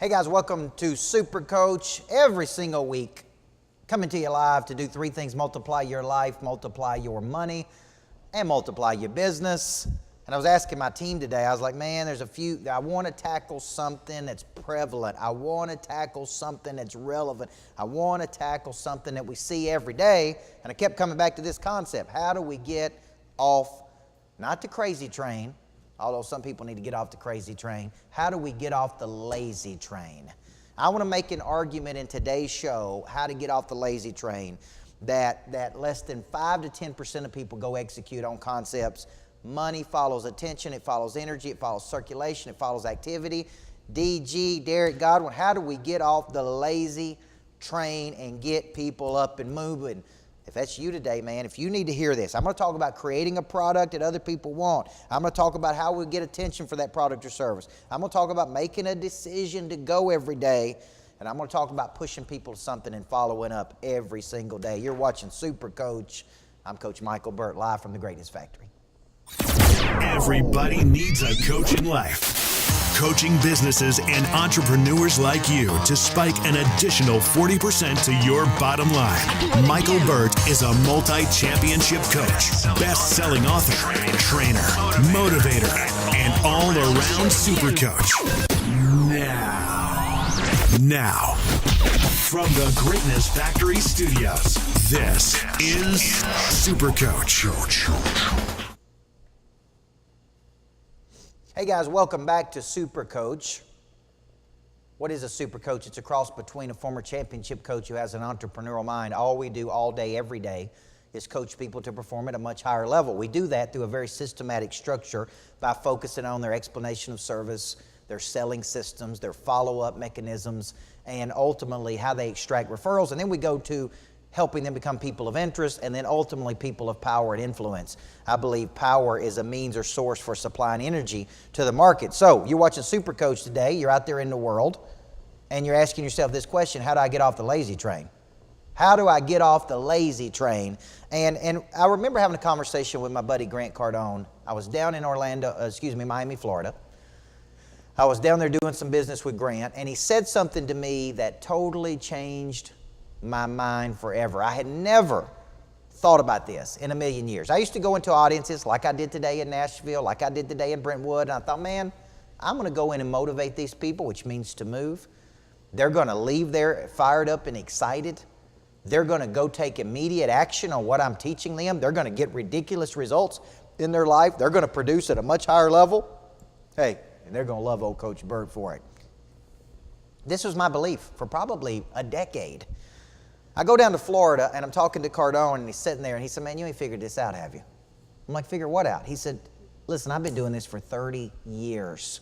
Hey guys, welcome to Super Coach. Every single week, coming to you live to do three things: multiply your life, multiply your money, and multiply your business. And I was asking my team today, I was like, man, I want to tackle something that's prevalent. I want to tackle something that's relevant. I want to tackle something that we see every day. And I kept coming back to this concept. How do we get off, not the crazy train, although some people need to get off the crazy train. How do we get off the lazy train? I want to make an argument in today's show how to get off the lazy train that less than 5 to 10% of people go execute on concepts. Money follows attention, it follows energy, it follows circulation, it follows activity. DG, Derek Godwin, how do we get off the lazy train and get people up and moving? If that's you today, man, if you need to hear this, I'm going to talk about creating a product that other people want. I'm going to talk about how we get attention for that product or service. I'm going to talk about making a decision to go every day. And I'm going to talk about pushing people to something and following up every single day. You're watching Super Coach. I'm Coach Michael Burt, live from the Greatness Factory. Everybody needs a coach in life. Coaching businesses and entrepreneurs like you to spike an additional 40% to your bottom line. Michael Burt is a multi-championship coach, best-selling author, trainer, motivator, and all-around super coach. Now, from the Greatness Factory Studios, this is Super Coach. Hey guys, welcome back to Super Coach. What is a super coach? It's a cross between a former championship coach who has an entrepreneurial mind. All we do all day, every day, is coach people to perform at a much higher level. We do that through a very systematic structure by focusing on their explanation of service, their selling systems, their follow-up mechanisms, and ultimately how they extract referrals. And then we go to helping them become people of interest, and then ultimately people of power and influence. I believe power is a means or source for supplying energy to the market. So you're watching Super Coach today, you're out there in the world, and you're asking yourself this question: how do I get off the lazy train? How do I get off the lazy train? And I remember having a conversation with my buddy Grant Cardone. I was down in Miami, Florida. I was down there doing some business with Grant, and he said something to me that totally changed my mind forever. I had never thought about this in a million years. I used to go into audiences like I did today in Nashville, like I did today in Brentwood, and I thought, man, I'm going to go in and motivate these people, which means to move. They're going to leave there fired up and excited. They're going to go take immediate action on what I'm teaching them. They're going to get ridiculous results in their life. They're going to produce at a much higher level. Hey, and they're going to love old Coach Burt for it. This was my belief for probably a decade. I go down to Florida, and I'm talking to Cardone, and he's sitting there, and he said, man, you ain't figured this out, have you? I'm like, figure what out? He said, listen, I've been doing this for 30 years.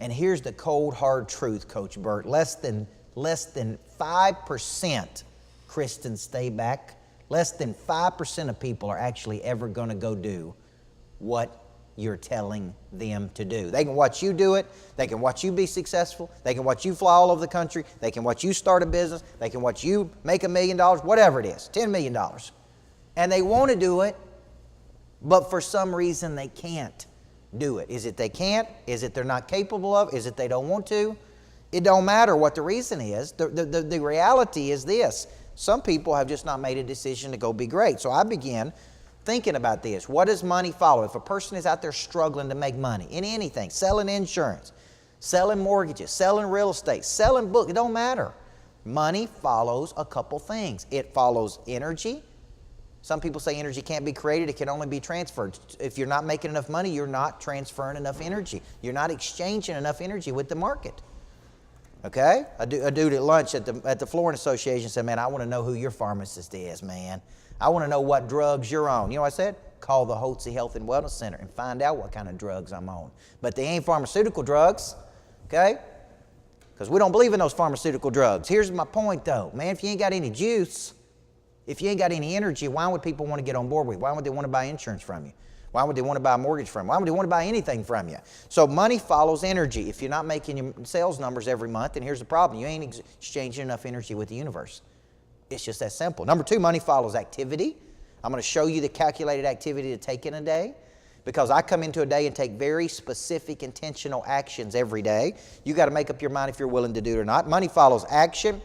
And here's the cold, hard truth, Coach Burt. Less than 5%, Kristen, stay back. Less than 5% of people are actually ever going to go do what you're telling them to do. They can watch you do it. They can watch you be successful. They can watch you fly all over the country. They can watch you start a business. They can watch you make $1 million, whatever it is, $10 million. And they want to do it, but for some reason they can't do it. Is it they can't? Is it they're not capable of? Is it they don't want to? It don't matter what the reason is. The reality is this: some people have just not made a decision to go be great. So I began thinking about this. What does money follow? If a person is out there struggling to make money in anything, selling insurance, selling mortgages, selling real estate, selling books, it don't matter. Money follows a couple things. It follows energy. Some people say energy can't be created, it can only be transferred. If you're not making enough money, you're not transferring enough energy. You're not exchanging enough energy with the market. Okay? A dude at lunch at the Flooring Association said, man, I want to know who your pharmacist is, man. I want to know what drugs you're on. You know what I said? Call the Holtze Health and Wellness Center and find out what kind of drugs I'm on. But they ain't pharmaceutical drugs, okay? Because we don't believe in those pharmaceutical drugs. Here's my point, though. Man, if you ain't got any juice, if you ain't got any energy, why would people want to get on board with you? Why would they want to buy insurance from you? Why would they want to buy a mortgage from you? Why would they want to buy anything from you? So money follows energy. If you're not making your sales numbers every month, then here's the problem. You ain't exchanging enough energy with the universe. It's just that simple. Number two, money follows activity. I'm going to show you the calculated activity to take in a day. Because I come into a day and take very specific, intentional actions every day. You got to make up your mind if you're willing to do it or not. Money follows action.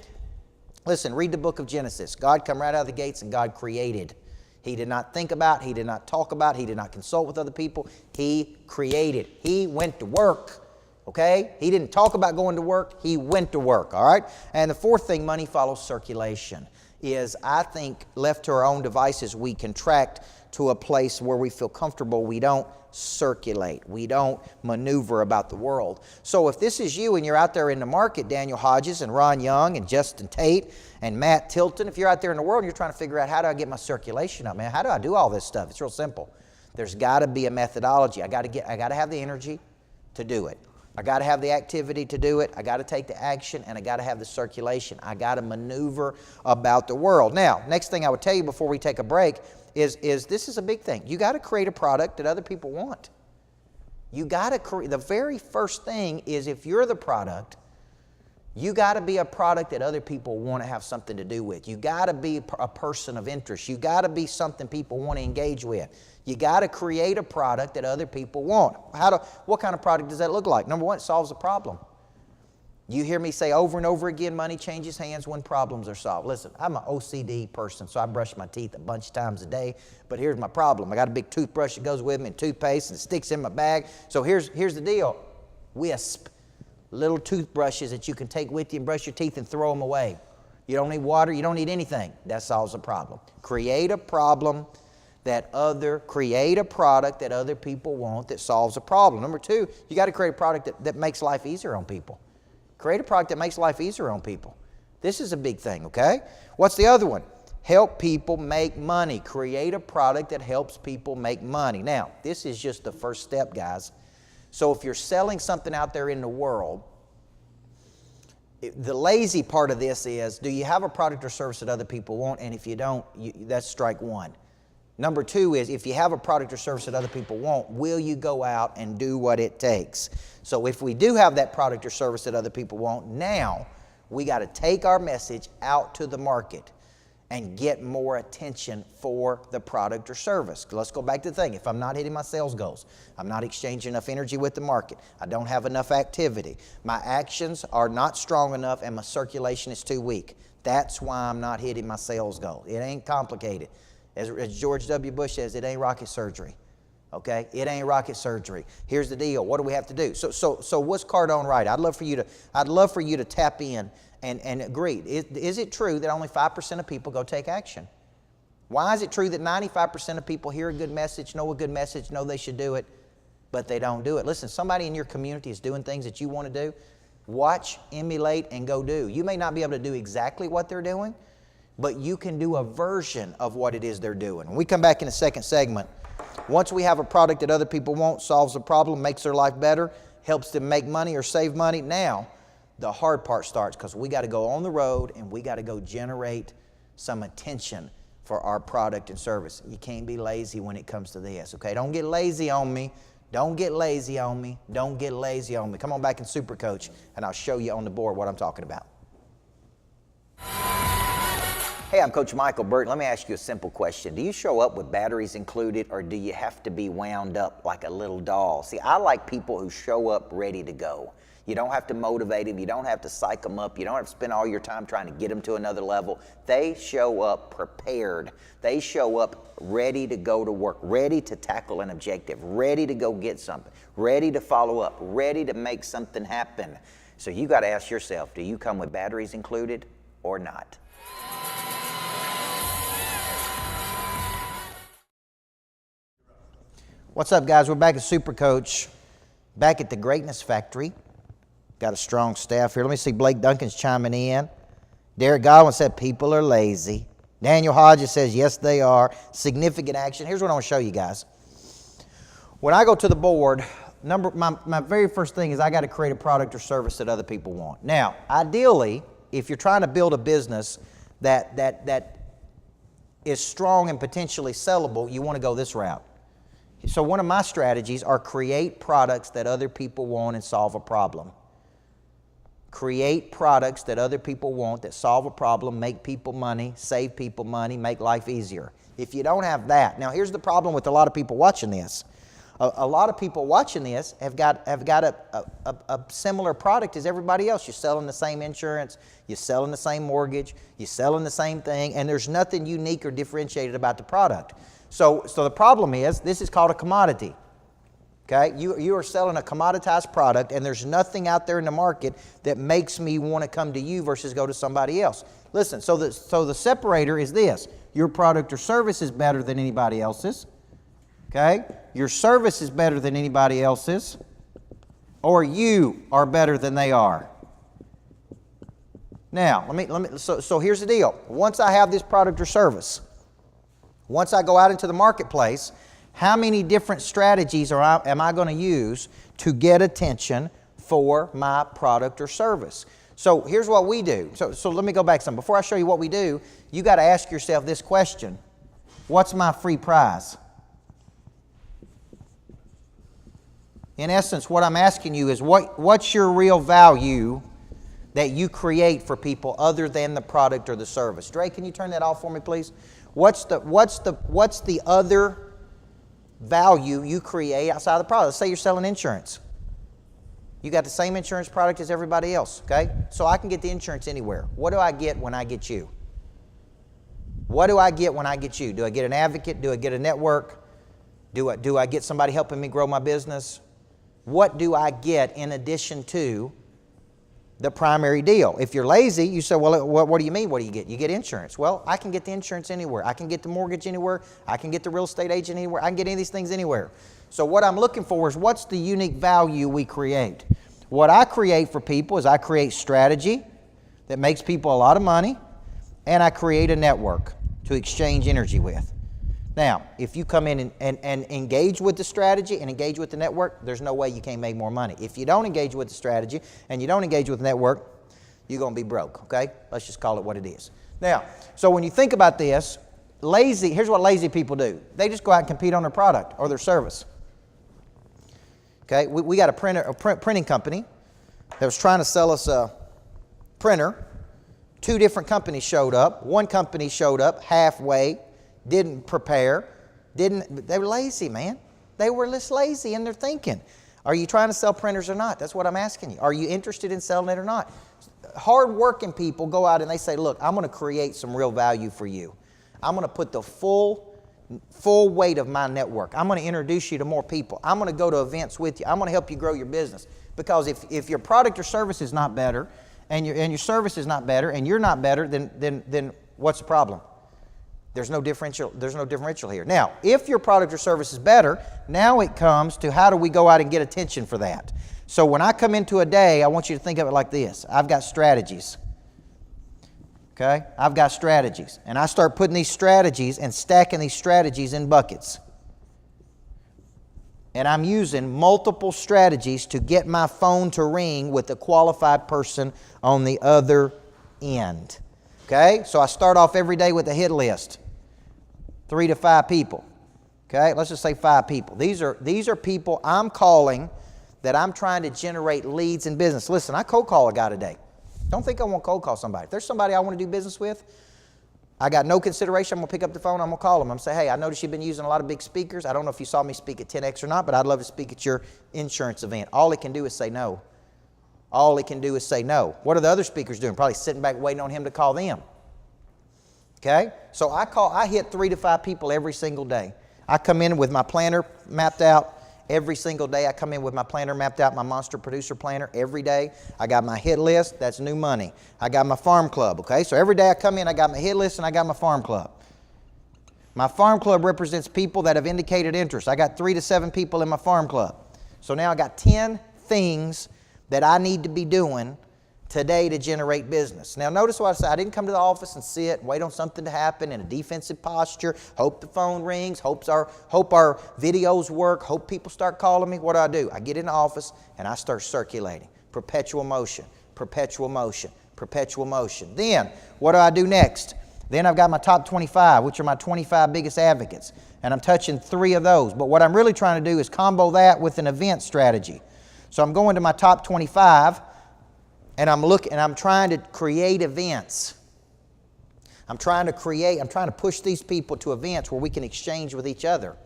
Listen, read the book of Genesis. God come right out of the gates and God created. He did not think about, He did not talk about, He did not consult with other people. He created. He went to work, okay? He didn't talk about going to work. He went to work, all right? And the fourth thing, money follows circulation, is I think left to our own devices, we contract to a place where we feel comfortable. We don't circulate. We don't maneuver about the world. So if this is you and you're out there in the market, Daniel Hodges and Ron Young and Justin Tate and Matt Tilton, if you're out there in the world and you're trying to figure out how do I get my circulation up, man, how do I do all this stuff? It's real simple. There's got to be a methodology. I got to have the energy to do it. I got to have the activity to do it. I got to take the action, and I got to have the circulation. I got to maneuver about the world. Now, next thing I would tell you before we take a break is this is a big thing. You got to create a product that other people want. You got to create. The very first thing is if you're the product, you got to be a product that other people want to have something to do with. You got to be a person of interest. You got to be something people want to engage with. You got to create a product that other people want. What kind of product does that look like? Number one, it solves a problem. You hear me say over and over again, money changes hands when problems are solved. Listen, I'm an OCD person, so I brush my teeth a bunch of times a day. But here's my problem. I got a big toothbrush that goes with me and toothpaste and it sticks in my bag. So here's the deal. Wisp. Little toothbrushes that you can take with you and brush your teeth and throw them away. You don't need water. You don't need anything. That solves a problem. Create a product that other people want that solves a problem. Number two, you got to create a product that makes life easier on people. Create a product that makes life easier on people. This is a big thing, okay? What's the other one? Help people make money. Create a product that helps people make money. Now, this is just the first step, guys. So if you're selling something out there in the world, the lazy part of this is, do you have a product or service that other people want? And if you don't, that's strike one. Number two is, if you have a product or service that other people want, will you go out and do what it takes? So if we do have that product or service that other people want, now we got to take our message out to the market and get more attention for the product or service. Let's go back to the thing. If I'm not hitting my sales goals, I'm not exchanging enough energy with the market, I don't have enough activity, my actions are not strong enough, and my circulation is too weak. That's why I'm not hitting my sales goal. It ain't complicated. As George W. Bush says, it ain't rocket surgery. Okay? It ain't rocket surgery. Here's the deal. What do we have to do? So what's Cardone right? I'd love for you to tap in and agree. Is it true that only 5% of people go take action? Why is it true that 95% of people hear a good message, know they should do it, but they don't do it? Listen, somebody in your community is doing things that you want to do. Watch, emulate, and go do. You may not be able to do exactly what they're doing, but you can do a version of what it is they're doing. When we come back in the second segment, once we have a product that other people want, solves a problem, makes their life better, helps them make money or save money, now the hard part starts, because we got to go on the road and we got to go generate some attention for our product and service. You can't be lazy when it comes to this, okay? Don't get lazy on me. Don't get lazy on me. Don't get lazy on me. Come on back in Super Coach, and I'll show you on the board what I'm talking about. Hey, I'm Coach Michael Burt. Let me ask you a simple question. Do you show up with batteries included, or do you have to be wound up like a little doll? See, I like people who show up ready to go. You don't have to motivate them. You don't have to psych them up. You don't have to spend all your time trying to get them to another level. They show up prepared. They show up ready to go to work, ready to tackle an objective, ready to go get something, ready to follow up, ready to make something happen. So you got to ask yourself, do you come with batteries included or not? What's up, guys? We're back at Super Coach, back at the Greatness Factory. Got a strong staff here. Let me see, Blake Duncan's chiming in. Derek Godwin said people are lazy. Daniel Hodges says yes, they are. Significant action. Here's what I want to show you guys. When I go to the board, my very first thing is I got to create a product or service that other people want. Now, ideally, if you're trying to build a business that is strong and potentially sellable, you want to go this route. So one of my strategies are create products that other people want and solve a problem. Create products that other people want that solve a problem, make people money, save people money, make life easier. If you don't have that, now here's the problem with a lot of people watching this. A lot of people watching this have got a similar product as everybody else. You're selling the same insurance, you're selling the same mortgage, you're selling the same thing, and there's nothing unique or differentiated about the product. So the problem is, this is called a commodity. Okay, you are selling a commoditized product, and there's nothing out there in the market that makes me want to come to you versus go to somebody else. Listen, so the separator is this: your product or service is better than anybody else's. Okay, your service is better than anybody else's, or you are better than they are. Now, so here's the deal. Once I have this product or service, once I go out into the marketplace, how many different strategies am I going to use to get attention for my product or service? So here's what we do. So let me go back some. Before I show you what we do, you got to ask yourself this question: what's my free prize? In essence, what I'm asking you is, what's your real value that you create for people other than the product or the service? Dre, can you turn that off for me, please? What's the other value you create outside of the product? Let's say you're selling insurance. You got the same insurance product as everybody else, okay? So I can get the insurance anywhere. What do I get when I get you? What do I get when I get you? Do I get an advocate? Do I get a network? Do I get somebody helping me grow my business? What do I get in addition to the primary deal? If you're lazy, you say, well, what do you mean? What do you get? You get insurance. Well, I can get the insurance anywhere. I can get the mortgage anywhere. I can get the real estate agent anywhere. I can get any of these things anywhere. So what I'm looking for is, what's the unique value we create? What I create for people is I create strategy that makes people a lot of money, and I create a network to exchange energy with. Now, if you come in and engage with the strategy and engage with the network, there's no way you can't make more money. If you don't engage with the strategy and you don't engage with the network, you're going to be broke, okay? Let's just call it what it is. Now, so when you think about this, here's what lazy people do. They just go out and compete on their product or their service. Okay, we got a printing company that was trying to sell us a printer. 2 different companies showed up. One company showed up halfway, didn't prepare, they were lazy, man. They were just lazy in their thinking. Are you trying to sell printers or not? That's what I'm asking you. Are you interested in selling it or not? Hard-working people go out and they say, look, I'm going to create some real value for you. I'm going to put the full weight of my network. I'm going to introduce you to more people. I'm going to go to events with you. I'm going to help you grow your business. Because if your product or service is not better, and your service is not better, and you're not better, then what's the problem? There's no differential here. Now, if your product or service is better, now it comes to, how do we go out and get attention for that? So when I come into a day, I want you to think of it like this. I've got strategies. Okay? I've got strategies. And I start putting these strategies and stacking these strategies in buckets. And I'm using multiple strategies to get my phone to ring with a qualified person on the other end. Okay? So I start off every day with a hit list. 3 to 5 people. Okay? Let's just say 5 people. These are people I'm calling that I'm trying to generate leads in business. Listen, I cold call a guy today. Don't think I won't cold call somebody. If there's somebody I want to do business with, I got no consideration. I'm going to pick up the phone. I'm going to call them. I'm going to say, hey, I noticed you've been using a lot of big speakers. I don't know if you saw me speak at 10X or not, but I'd love to speak at your insurance event. All it can do is say no. All it can do is say no. What are the other speakers doing? Probably sitting back waiting on him to call them. Okay? So I hit 3 to 5 people every single day. I come in with my planner mapped out every single day. I come in with my planner mapped out, my Monster Producer Planner every day. I got my hit list. That's new money. I got my farm club. Okay? So every day I come in, I got my hit list and I got my farm club. My farm club represents people that have indicated interest. I got 3 to 7 people in my farm club. So now I got 10 things that I need to be doing today to generate business. Now notice what I said. I didn't come to the office and sit and wait on something to happen in a defensive posture, hope the phone rings, hope our videos work, hope people start calling me. What do? I get in the office and I start circulating. Perpetual motion, perpetual motion, perpetual motion. Then what do I do next? Then I've got my top 25, which are my 25 biggest advocates. And I'm touching 3 of those. But what I'm really trying to do is combo that with an event strategy. So I'm going to my top 25 and I'm trying to create events. I'm trying to push these people to events where we can exchange with each other.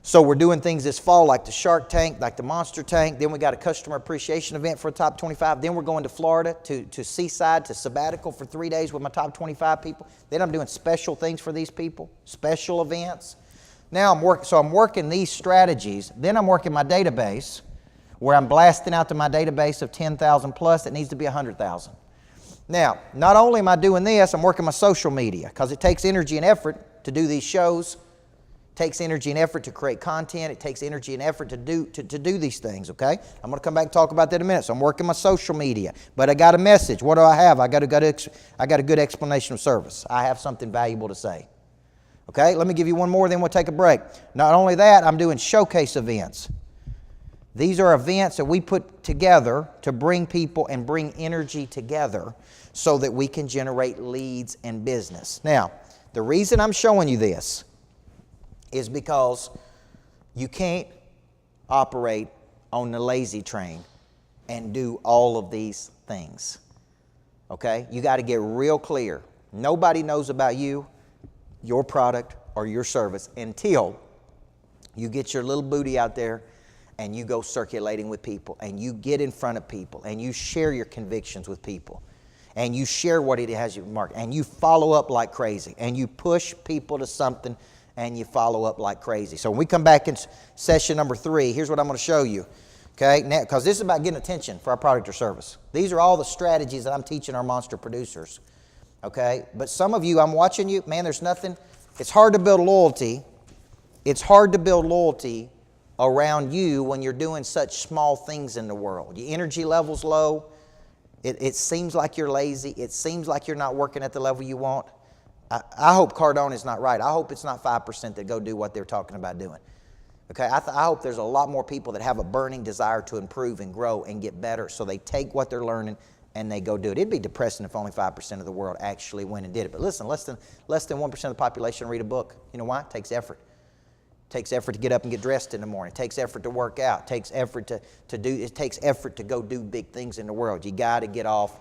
So we're doing things this fall like the Shark Tank, like the Monster Tank. Then we got a customer appreciation event for a top 25. Then we're going to Florida to Seaside, to sabbatical for 3 days with my top 25 people. Then I'm doing special things for these people, special events. Now I'm working these strategies. Then I'm working my database where I'm blasting out to my database of 10,000 plus that needs to be 100,000. Now, not only am I doing this, I'm working my social media because it takes energy and effort to do these shows. It takes energy and effort to create content. It takes energy and effort to do these things, okay? I'm going to come back and talk about that in a minute. So I'm working my social media. But I got a message. What do I have? I got a good explanation of service. I have something valuable to say. Okay, let me give you one more, then we'll take a break. Not only that, I'm doing showcase events. These are events that we put together to bring people and bring energy together so that we can generate leads and business. Now, the reason I'm showing you this is because you can't operate on the lazy train and do all of these things. Okay? You got to get real clear. Nobody knows about you, your product, or your service until you get your little booty out there and you go circulating with people and you get in front of people and you share your convictions with people and you share what it has you marked and you follow up like crazy and you push people to something and you follow up like crazy. So when we come back in session number 3, here's what I'm going to show you. Okay, because this is about getting attention for our product or service. These are all the strategies that I'm teaching our monster producers. Okay, but some of you, I'm watching you, man, there's nothing, it's hard to build loyalty. It's hard to build loyalty around you when you're doing such small things in the world. Your energy level's low. It seems like you're lazy. It seems like you're not working at the level you want. I hope Cardone is not right. I hope it's not 5% that go do what they're talking about doing. Okay, I hope there's a lot more people that have a burning desire to improve and grow and get better, so they take what they're learning and they go do it. It'd be depressing if only 5% of the world actually went and did it. But listen, less than 1% of the population read a book. You know why? It takes effort. It takes effort to get up and get dressed in the morning. It takes effort to work out. It takes effort it takes effort to go do big things in the world. You got to get off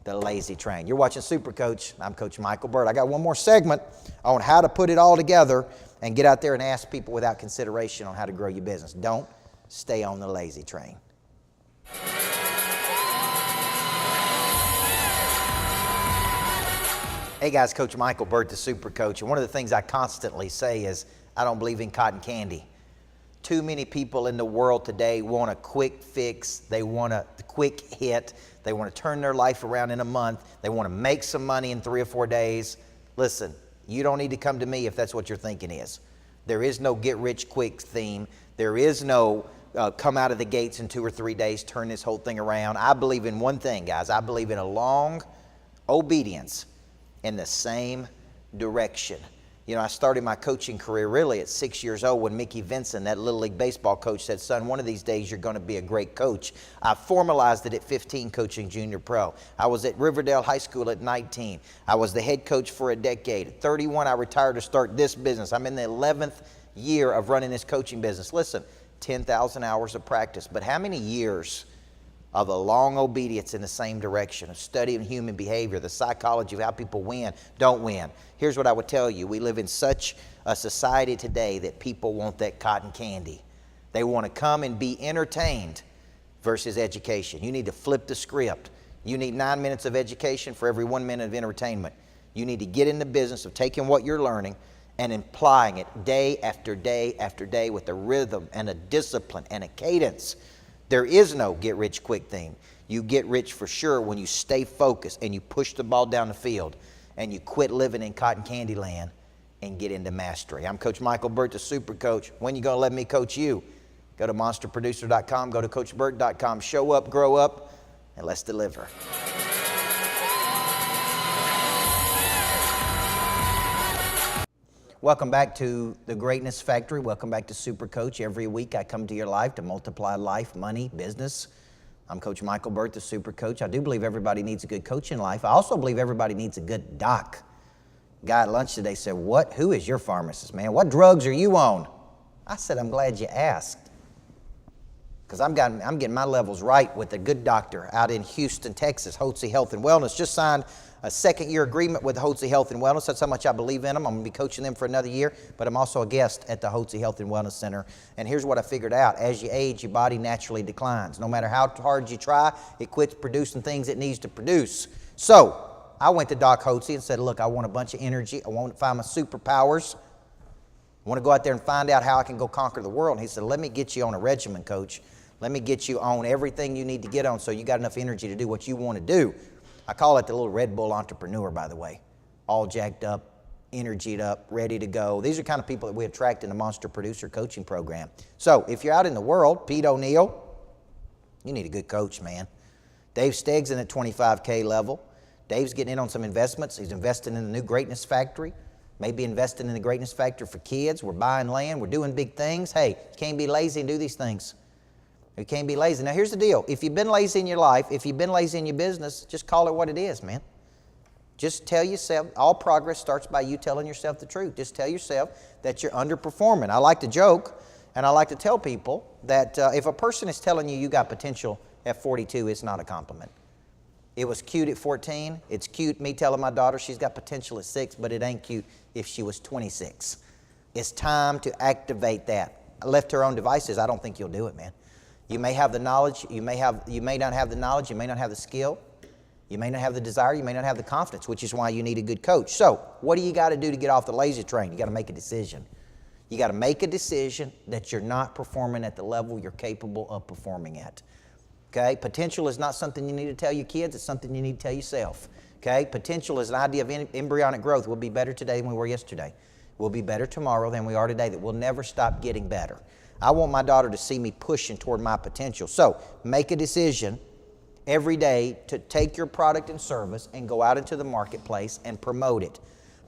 the lazy train. You're watching Super Coach. I'm Coach Michael Burt. I got one more segment on how to put it all together and get out there and ask people without consideration on how to grow your business. Don't stay on the lazy train. Hey guys, Coach Michael Burt, the Super Coach. And one of the things I constantly say is I don't believe in cotton candy. Too many people in the world today want a quick fix. They want a quick hit. They want to turn their life around in a month. They want to make some money in 3 or 4 days. Listen, you don't need to come to me if that's what your thinking is. There is no get rich quick theme. There is no come out of the gates in 2 or 3 days, turn this whole thing around. I believe in one thing, guys. I believe in a long obedience in the same direction. You know, I started my coaching career really at 6 years old when Mickey Vinson, that Little League baseball coach, said, son, one of these days you're going to be a great coach. I formalized it at 15, coaching junior pro. I was at Riverdale High School at 19. I was the head coach for a decade. At 31, I retired to start this business. I'm in the 11th year of running this coaching business. Listen, 10,000 hours of practice. But how many years of a long obedience in the same direction, of studying human behavior, the psychology of how people win, don't win? Here's what I would tell you. We live in such a society today that people want that cotton candy. They want to come and be entertained versus education. You need to flip the script. You need 9 minutes of education for every 1 minute of entertainment. You need to get in the business of taking what you're learning and applying it day after day after day with a rhythm and a discipline and a cadence. There is no get rich quick theme. You get rich for sure when you stay focused and you push the ball down the field and you quit living in cotton candy land and get into mastery. I'm Coach Michael Burt, the Super Coach. When you going to let me coach you? Go to monsterproducer.com, go to coachburt.com. Show up, grow up, and let's deliver. Welcome back to the Greatness Factory. Welcome back to Super Coach. Every week I come to your life to multiply life, money, business. I'm Coach Michael Burt, the Super Coach. I do believe everybody needs a good coach in life. I also believe everybody needs a good doc. Guy at lunch today said, who is your pharmacist, man? What drugs are you on? I said, I'm glad you asked. because I'm getting my levels right with a good doctor out in Houston, Texas, Hotze Health and Wellness. Just signed a second-year agreement with Hotze Health and Wellness. That's how much I believe in them. I'm going to be coaching them for another year, but I'm also a guest at the Hotze Health and Wellness Center. And here's what I figured out. As you age, your body naturally declines. No matter how hard you try, it quits producing things it needs to produce. So I went to Doc Hotze and said, look, I want a bunch of energy. I want to find my superpowers. I want to go out there and find out how I can go conquer the world. And he said, let me get you on a regimen, coach. Let me get you on everything you need to get on so you got enough energy to do what you want to do. I call it the little Red Bull entrepreneur, by the way. All jacked up, energied up, ready to go. These are kind of people that we attract in the Monster Producer Coaching Program. So if you're out in the world, Pete O'Neill, you need a good coach, man. Dave Steggs in at 25K level. Dave's getting in on some investments. He's investing in the new Greatness Factory. Maybe investing in the Greatness Factory for kids. We're buying land. We're doing big things. Hey, you can't be lazy and do these things. You can't be lazy. Now, here's the deal. If you've been lazy in your life, if you've been lazy in your business, just call it what it is, man. Just tell yourself, all progress starts by you telling yourself the truth. Just tell yourself that you're underperforming. I like to joke, and I like to tell people that if a person is telling you you got potential at 42, it's not a compliment. It was cute at 14. It's cute me telling my daughter she's got potential at 6, but it ain't cute if she was 26. It's time to activate that. Left to her own devices, I don't think you'll do it, man. You may have the knowledge, you may not have the knowledge, you may not have the skill, you may not have the desire, you may not have the confidence, which is why you need a good coach. So, what do you got to do to get off the lazy train? You got to make a decision. You got to make a decision that you're not performing at the level you're capable of performing at. Okay? Potential is not something you need to tell your kids, it's something you need to tell yourself. Okay? Potential is an idea of embryonic growth. We'll be better today than we were yesterday. We'll be better tomorrow than we are today, that we'll never stop getting better. I want my daughter to see me pushing toward my potential. So make a decision every day to take your product and service and go out into the marketplace and promote it.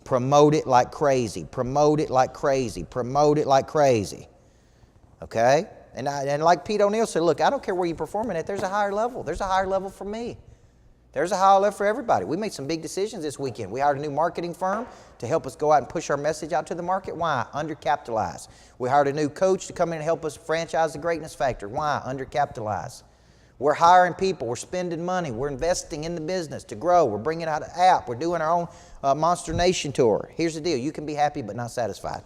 Promote it like crazy. Promote it like crazy. Promote it like crazy. Okay? And like Pete O'Neill said, look, I don't care where you're performing at. There's a higher level. There's a higher level for me. There's a higher level for everybody. We made some big decisions this weekend. We hired a new marketing firm to help us go out and push our message out to the market. Why? Undercapitalized. We hired a new coach to come in and help us franchise the Greatness Factory. Why? Undercapitalized. We're hiring people. We're spending money. We're investing in the business to grow. We're bringing out an app. We're doing our own Monster Nation tour. Here's the deal. You can be happy but not satisfied.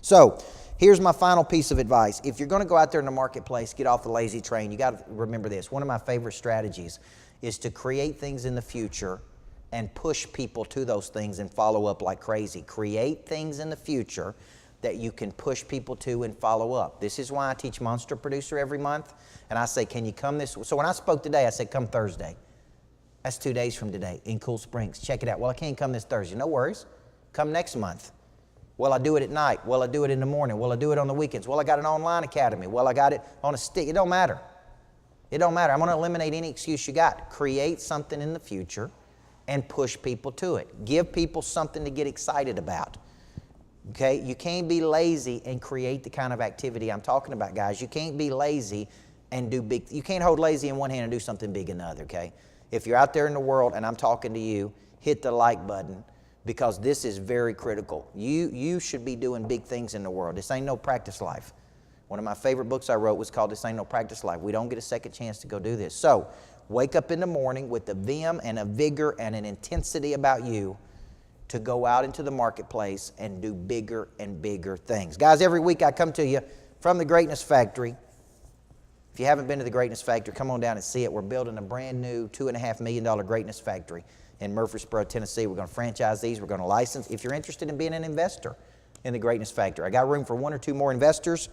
So here's my final piece of advice. If you're going to go out there in the marketplace, get off the lazy train, you got to remember this. One of my favorite strategies is to create things in the future and push people to those things and follow up like crazy. Create things in the future that you can push people to and follow up. This is why I teach Monster Producer every month. And I say, can you come this? So when I spoke today, I said, come Thursday. That's 2 days from today in Cool Springs. Check it out. Well, I can't come this Thursday. No worries. Come next month. Well, I do it at night. Well, I do it in the morning. Well, I do it on the weekends. Well, I got an online academy. Well, I got it on a stick. It don't matter. It don't matter. I'm going to eliminate any excuse you got. Create something in the future and push people to it. Give people something to get excited about. Okay? You can't be lazy and create the kind of activity I'm talking about, guys. You can't be lazy and do big. You can't hold lazy in one hand and do something big in the other, okay? If you're out there in the world and I'm talking to you, hit the like button because this is very critical. You should be doing big things in the world. This ain't no practice life. One of my favorite books I wrote was called This Ain't No Practice Life. We don't get a second chance to go do this. So wake up in the morning with a vim and a vigor and an intensity about you to go out into the marketplace and do bigger and bigger things. Guys, every week I come to you from the Greatness Factory. If you haven't been to the Greatness Factory, come on down and see it. We're building a brand new $2.5 million Greatness Factory in Murfreesboro, Tennessee. We're going to franchise these. We're going to license. If you're interested in being an investor in the Greatness Factory, I got room for 1 or 2 more investors.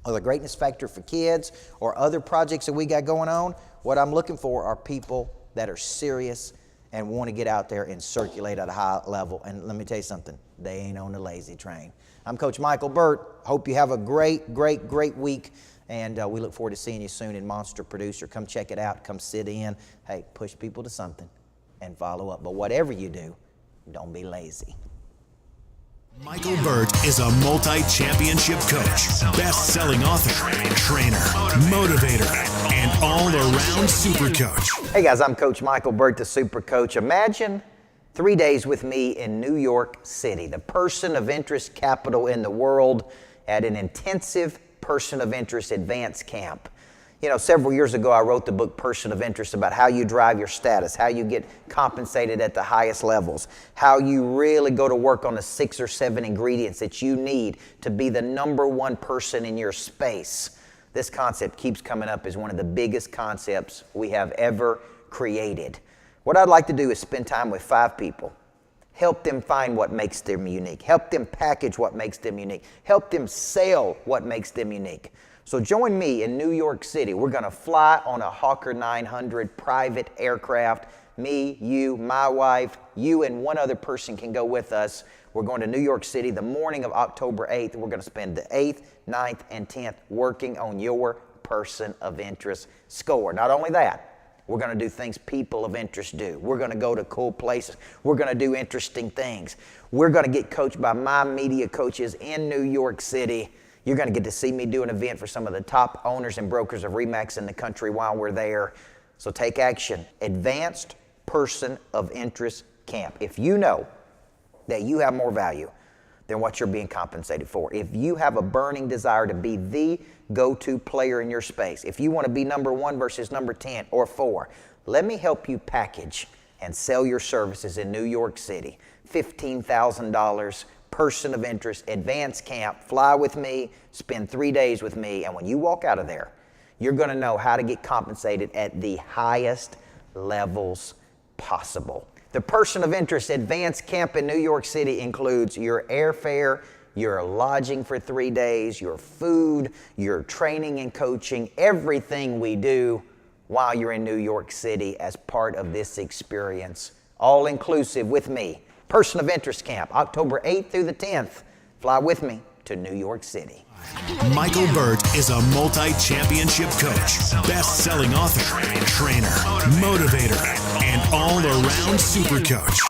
Or the Greatness Factory for kids, or other projects that we got going on. What I'm looking for are people that are serious and want to get out there and circulate at a high level. And let me tell you something, they ain't on the lazy train. I'm Coach Michael Burt. Hope you have a great week. And we look forward to seeing you soon in Monster Producer. Come check it out. Come sit in. Hey, push people to something and follow up. But whatever you do, don't be lazy. Michael Burt is a multi-championship coach, best-selling author, trainer, motivator, and all-around super coach. Hey guys, I'm Coach Michael Burt, the super coach. Imagine 3 days with me in New York City, the person of interest capital in the world, at an intensive Person of Interest Advanced Camp. You know, several years ago, I wrote the book Person of Interest about how you drive your status, how you get compensated at the highest levels, how you really go to work on the 6 or 7 ingredients that you need to be the number one person in your space. This concept keeps coming up as one of the biggest concepts we have ever created. What I'd like to do is spend time with 5 people. Help them find what makes them unique. Help them package what makes them unique. Help them sell what makes them unique. So join me in New York City. We're going to fly on a Hawker 900 private aircraft. Me, you, my wife, you and one other person can go with us. We're going to New York City the morning of October 8th. We're going to spend the 8th, 9th, and 10th working on your person of interest score. Not only that, we're going to do things people of interest do. We're going to go to cool places. We're going to do interesting things. We're going to get coached by my media coaches in New York City. You're going to get to see me do an event for some of the top owners and brokers of RE/MAX in the country while we're there. So take action. Advanced Person of Interest Camp. If you know that you have more value than what you're being compensated for, if you have a burning desire to be the go-to player in your space, if you want to be number 1 versus number 10 or 4, let me help you package and sell your services in New York City. $15,000 Person of Interest Advanced Camp. Fly with me, spend 3 days with me, and when you walk out of there, you're going to know how to get compensated at the highest levels possible. The Person of Interest Advanced Camp in New York City includes your airfare, your lodging for 3 days, your food, your training and coaching, everything we do while you're in New York City as part of this experience. All inclusive with me. Person of Interest Camp, October 8th through the 10th. Fly with me to New York City. Michael Burt is a multi-championship coach, best-selling author, trainer, motivator, and all-around super coach.